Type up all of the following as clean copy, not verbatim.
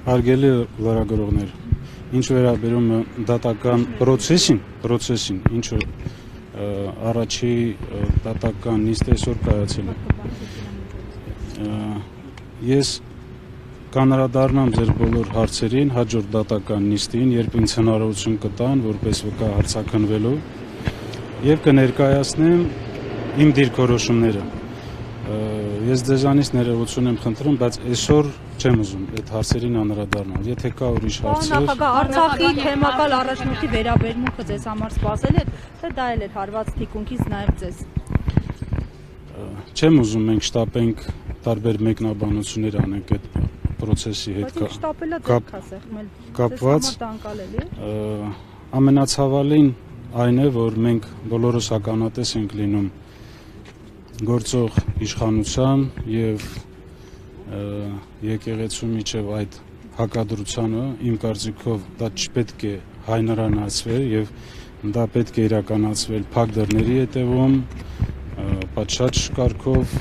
Հարգելի լրագրողներ, ինչ վերաբերում է դատական process-ին, ինչը առաջի դատական նիստ այսօր կայացել է։ Ես կանրադառնամ ձեր բոլոր հարցերին հաջորդ դատական նիստին, երբ ինձ հնարավորություն կտան, որպես վկա հարցաքննվելու, եւ կներկայացնեմ իմ դիրքորոշումները։ Ես ձեզանից ներողություն եմ խնդրում, բայց այսօր չեմ ուզում այդ հարցերին անդրադառնալ։ Եթե կա ուրիշ հարցեր, նախագահ Արցախի թեմակալ առաջնորդի վերաբերմունքը ձեզ համար սպասել է, թե դա էլ էր հարված թիկունքից նաև ձեզ։ Չեմ ուզում մենք շտապենք տարբեր մեկնաբանություններ անենք այդ process-ի հետ կապված։ Ամենացավալին այն է, որ մենք բոլորս ականատես ենք լինում գործող իշխանության եւ եկեղեցու միջև այդ հակադրությանը, իմ կարծիքով դա չպետք է հայնրանացվել եւ դա պետք է իրականացվել փակ դռների հետևում, պատշաճ կարգով,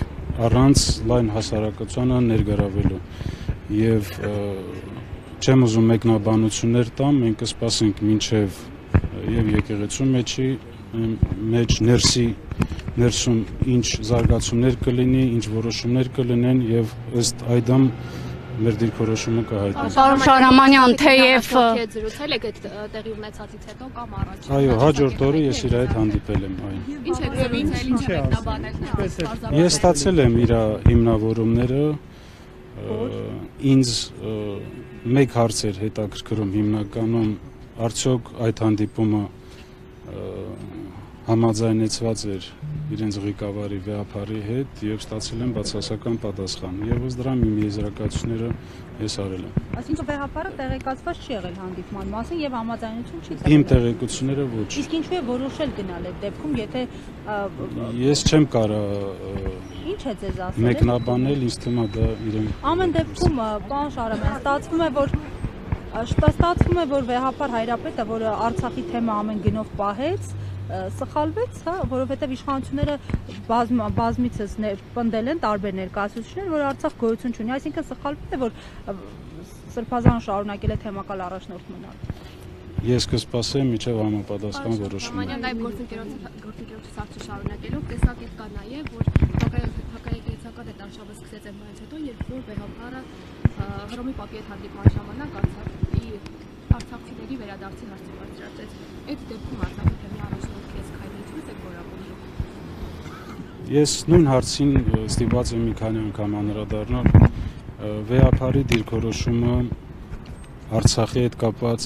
առանց լայն հասարակությանը ներգրավելու եւ չեմ ուզում մեկնաբանություններ տամ, մենք կսպասենք մինչեւ եւ եկեղեցու մեջ ներսում ինչ զարգացումներ կլինի, ինչ որոշումներ կլինեն եւ ըստ այդմ մեր դիրքորոշումը կհայտնի։ Պարոն Շահրամանյան, թեև զրուցել եք այդ տեղի ունեցածից հետո կամ առաջ։ Այո, հաջորդ օրը ես իր հետ հանդիպել եմ, այո։ Ինչ եք զրուցել, ինչ եք մեկնաբանել։ Ես ստացել եմ իր հիմնավորումները, ինձ մեկ հարց էր հետաքրքրում հիմնականում, արդյոք այդ հանդիպումը համաձայնեցված էր իրենց ղեկավարի վեհապարի հետ եւ ստացել եմ բացասական պատասխան եւ ըստ դրա իմ եզրակացությունները ես արել եմ։ Այսինքն վեհապարը տեղեկացված չի եղել հանդիպման մասին եւ համաձայնություն չի տվել։ Իմ տեղեկությունները ոչ։ Իսկ ինչու է որոշել գնալ այդ դեպքում, եթե ես չեմ կարա ինչ է ձեզ ասել։ Մեկնաբանել, ինձ թվում է դա իրեն։ Ամեն դեպքում, պարոն Շահրամանյան, ստացվում է, որ վեհապար Հայրապետը, որը Արցախի թեմա ամեն գնով պահեց, սխալվեց, հա, որովհետև իշխանությունները բազմիցս պնդել են տարբեր ներկայացուցիչներ, որ Արցախ գոյություն չունի, այսինքն սխալվել է, որ Սրբազանը շարունակել է թեմակալ առաջնորդ մնալ։ Ես կսպասեմ մինչև համապատասխան որոշումը։ Նաեւ գործընկերոջը սարքը շարունակելով տեսակետ կա նաեւ, որ հակաեկեղեցական այդ արշավը սկսեց այնից հետո, երբ որ վեհապարը Հռոմի Պապի հետ հանդիպման ժամանակ արցախցիների վերադարձի հարցը բարձրացրեց։ Այդ դեպքում Արցախի թեմի առաջնորդի ես քայլեցուց եք որակում։ Ես նույն հարցին ստիպված եմ մի քանի անգամ անդրադառնալ։ Վեհապարի դիրքորոշումը Արցախի հետ կապված,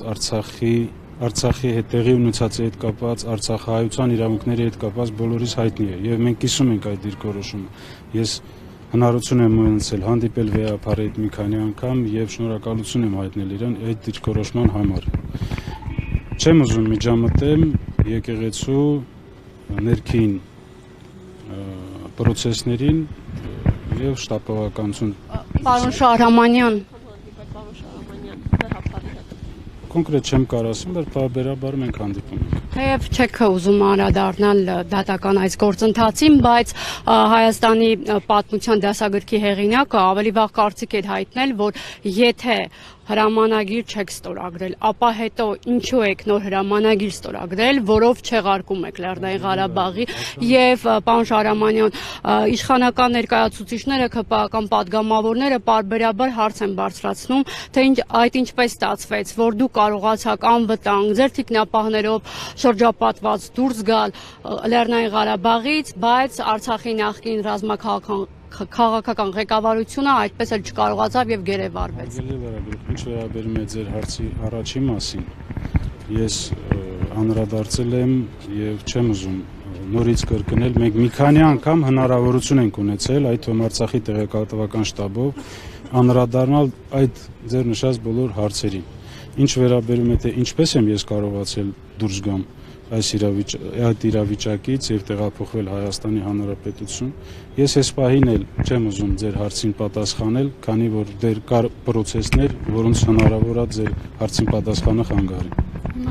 Արցախի հետ տեղի ունեցածի հետ կապված, արցախահայության իրավունքների հետ կապված բոլորիս հայտնի է եւ մենք կիսում ենք այդ դիրքորոշումը։ Ես հնարավորություն եմ ունեցել հանդիպել վեհապարի հետ մի քանի անգամ եւ շնորհակալություն եմ հայտնել իրեն այդ դիրքորոշման համար։ Չեմ ուզում միջամտեմ եկեղեցու ներքին process-ներին եւ շտապողականություն։ Պարոն Շահրամանյան, կոնկրետ չեմ կարող ասեմ, բայց բարբերաբար մենք հանդիպում ենք։ թեև չեք ուզում անդրադառնալ դատական այս գործընթացին, բայց Հայաստանի պատմության դասագրքի հեղինակը ավելի վաղ կարծիք էր հայտնել, որ եթե հրամանագիր չեք ստորագրել, ապա հետո ինչու եք նոր հրամանագիր ստորագրել, որով չեղարկում եք Լեռնային Ղարաբաղի եւ պարոն Շահրամանյան, իշխանական ներկայացուցիչները, ԿՊԱ-ական պատգամավորները պարբերաբար հարց են բարձրացնում, թե այդ ինչպես ստացվեց, որ դու կարողացաք անվտանգ ձեր թիկնապահներով շրջապատված դուրս գալ Լեռնային Ղարաբաղից, բայց Արցախի նախկին քաղաքական ղեկավարությունը այդպես էլ չկարողացավ եւ գերեվարվեց։ Ինչ վերաբերում է ձեր հարցի առաջին մասին, ես անդրադարձել եմ եւ չեմ ուզում նորից կրկնել, մենք մի քանի անգամ հնարավորություն ենք ունեցել այդ թվում Արցախի տեղեկատվական շտաբով անդրադառնալ այդ ձեր նշած բոլոր հարցերին։ Ինչ վերաբերում է թե ինչպես եմ ես կարողացել դուրս գամ այս իրավիճակից եւ տեղափոխվել Հայաստանի Հանրապետություն, ես այս պահին էլ չեմ ուզում ձեր հարցին պատասխանել, քանի որ դեռ կար process-ներ, որոնց հնարավոր է ձեր հարցին պատասխանը խանգարի։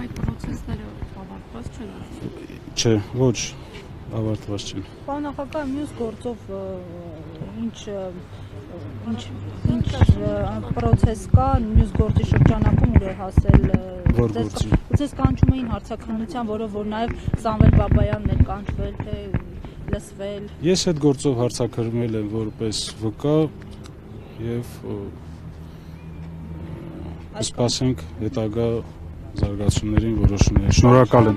Այդ process-ները ավարտված չեն։ Չէ, ոչ, ավարտված չեն։ Պարոն նախագահ, մյուս գործով ինչ ինչ process կա մյուս գործի շրջանակում ուր է հասել Որ գործի։ Ձեզ կանչում էին հարցաքննության, որով որ նաև Սամվել Բաբայանն էր կանչվել, թե լսվել։ Ես այդ գործով հարցակրվել եմ որպես վկա եւ սպասենք հետագա զարգացումներին որոշումներ։ Շնորհակալ եմ։